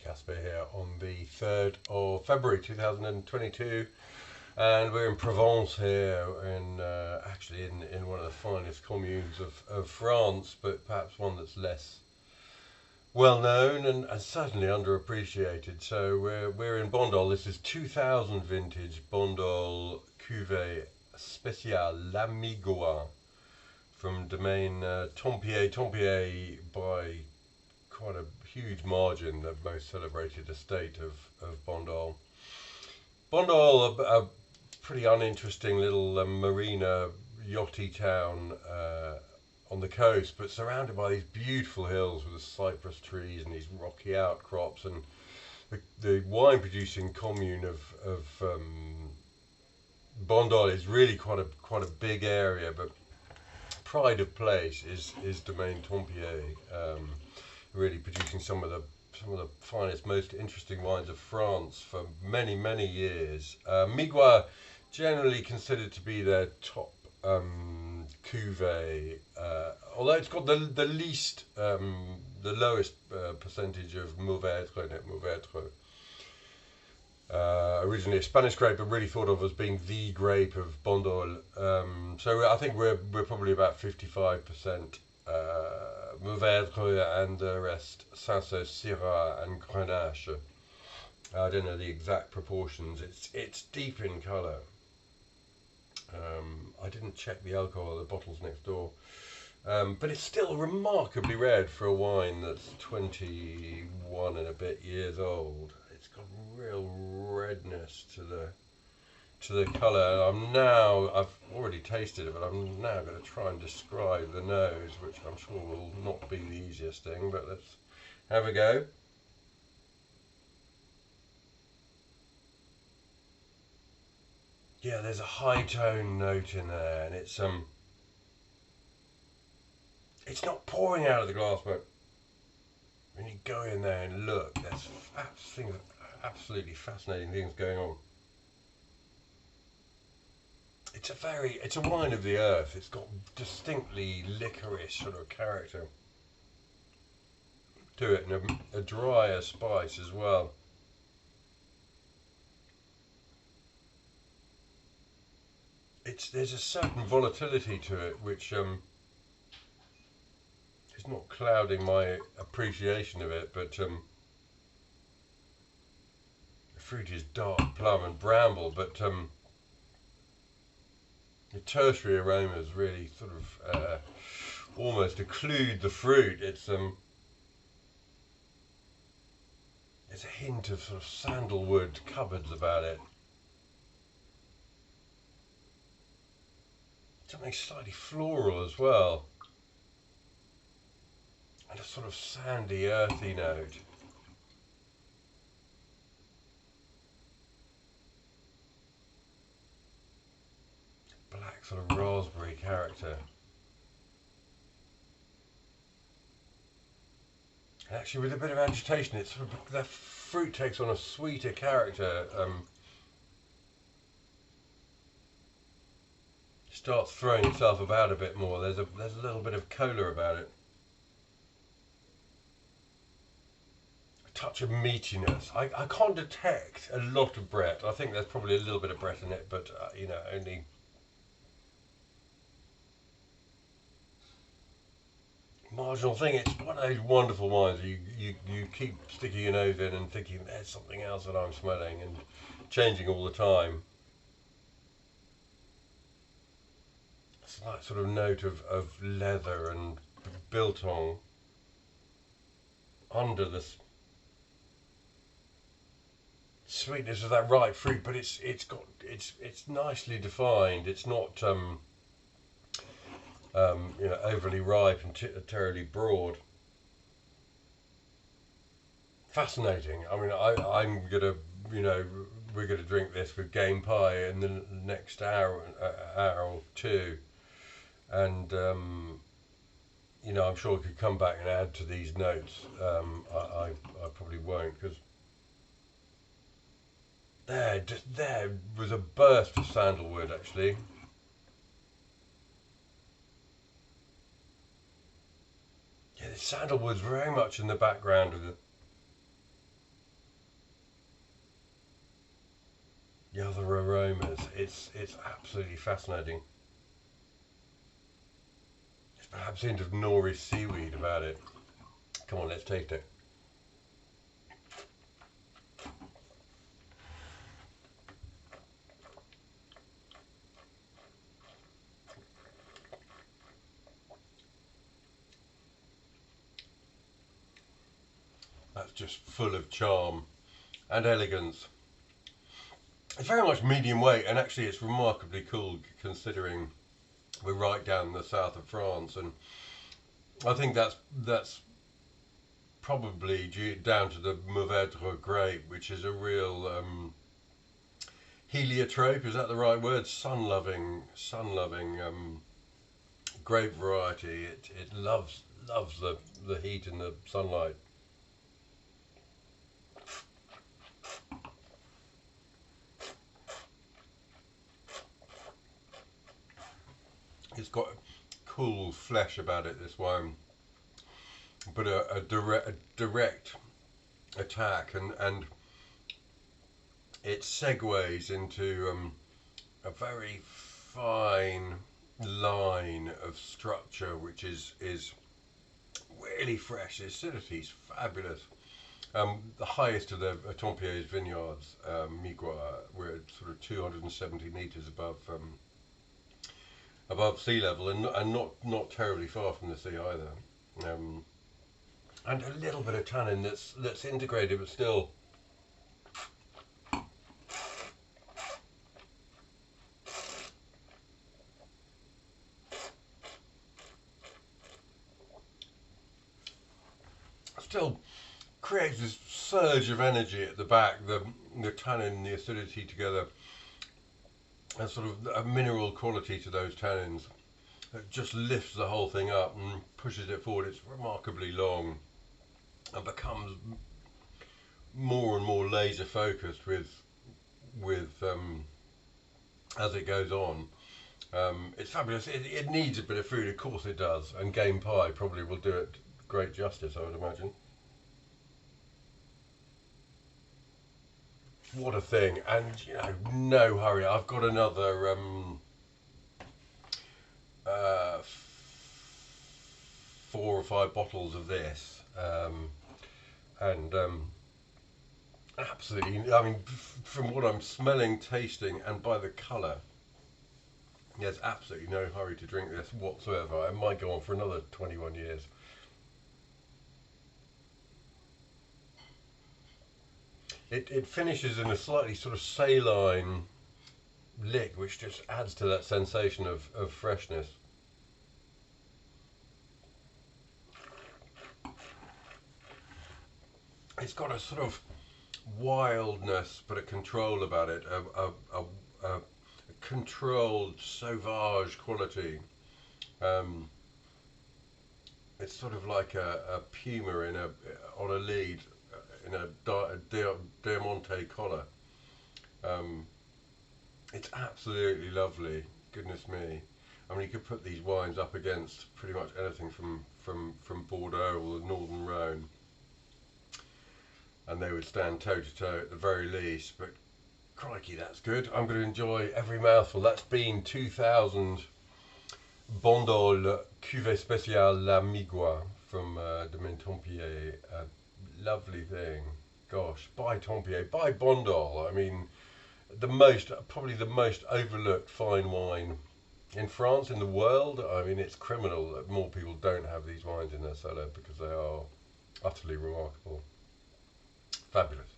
Caspar here on the 3rd of February 2022, and we're in Provence here, actually in one of the finest communes of France, but perhaps one that's less well known and certainly underappreciated. So we're in Bandol. This is 2000 vintage Bandol Cuvée Spécial La Migoua from Domaine Tempier by quite a huge margin, the most celebrated estate of Bandol. Bandol, a pretty uninteresting little marina yachty town on the coast, but surrounded by these beautiful hills with the cypress trees and these rocky outcrops, and the wine producing commune of Bandol is really quite a big area, but pride of place is Domaine Tempier, really producing some of the finest, most interesting wines of France for many years. Migoua generally considered to be their top cuvée, although it's got the least, the lowest percentage of Mourvèdre in it. Mourvèdre, originally a Spanish grape, but really thought of as being the grape of Bandol. So I think we're probably about 55% Mourvèdre and the rest Cinsault, Syrah and Grenache. I don't know the exact proportions. It's deep in colour. I didn't check the alcohol, the bottle's next door. But it's still remarkably red for a wine that's 21 and a bit years old. It's got real redness to the colour. I've already tasted it, but I'm now going to try and describe the nose, which I'm sure will not be the easiest thing, but let's have a go. Yeah, there's a high tone note in there, and it's not pouring out of the glass, but when you go in there and look, there's absolutely fascinating things going on. It's a wine of the earth. It's got distinctly licorice sort of character to it, and a drier spice as well. There's a certain volatility to it which is not clouding my appreciation of it, but the fruit is dark plum and bramble, but the tertiary aromas really sort of almost occlude the fruit. There's a hint of sort of sandalwood cupboards about it. Something slightly floral as well. And a sort of sandy, earthy note. Black sort of raspberry character. And actually, with a bit of agitation, it's sort of, the fruit takes on a sweeter character. Starts throwing itself about a bit more. There's a little bit of cola about it. A touch of meatiness. I can't detect a lot of Brett. I think there's probably a little bit of Brett in it, but you know, only marginal thing. It's one of those wonderful wines you keep sticking your nose in and thinking there's something else that I'm smelling, and changing all the time. Slight sort of note of leather and biltong under the sweetness of that ripe fruit, but it's nicely defined. It's not you know, overly ripe and terribly broad. Fascinating. I mean, I'm gonna, you know, we're gonna drink this with game pie in the next hour or two. And you know, I'm sure I could come back and add to these notes. I probably won't, because there was a burst of sandalwood actually. Yeah, the sandalwood's very much in the background of the other aromas. It's absolutely fascinating. There's perhaps a hint of nori seaweed about it. Come on, let's taste it. That's just full of charm and elegance. It's very much medium weight, and actually it's remarkably cool considering we're right down the south of France, and I think that's probably down to the Mourvèdre grape, which is a real heliotrope. Is that the right word? Sun-loving grape variety. It loves the heat and the sunlight. It's got cool flesh about it, this wine, but a direct attack, and it segues into a very fine line of structure, which is really fresh. The acidity is fabulous. The highest of the Tempier's vineyards, Migoua, we're at sort of 270 meters above sea level, and not terribly far from the sea either. And a little bit of tannin that's integrated, but still creates this surge of energy at the back. The tannin and the acidity together, and sort of a mineral quality to those tannins that just lifts the whole thing up and pushes it forward. It's remarkably long and becomes more and more laser focused with as it goes on. It's fabulous. It needs a bit of food, of course it does, and game pie probably will do it great justice, I would imagine. What a thing, and no hurry. I've got another 4 or 5 bottles of this, and absolutely, I mean, from what I'm smelling, tasting, and by the colour, there's absolutely no hurry to drink this whatsoever. I might go on for another 21 years. It finishes in a slightly sort of saline lick, which just adds to that sensation of freshness. It's got a sort of wildness, but a control about it, a controlled sauvage quality. It's sort of like a puma on a lead in a Diamante collar. It's absolutely lovely. Goodness me! I mean, you could put these wines up against pretty much anything from Bordeaux or the Northern Rhone, and they would stand toe to toe at the very least. But crikey, that's good. I'm going to enjoy every mouthful. That's been 2000 Bandol Cuvée Spéciale La Migoua from Domaine Tempier. Lovely thing. Gosh, by Tempier, by Bandol. I mean, probably the most overlooked fine wine in France, in the world. I mean, it's criminal that more people don't have these wines in their cellar, because they are utterly remarkable. Fabulous.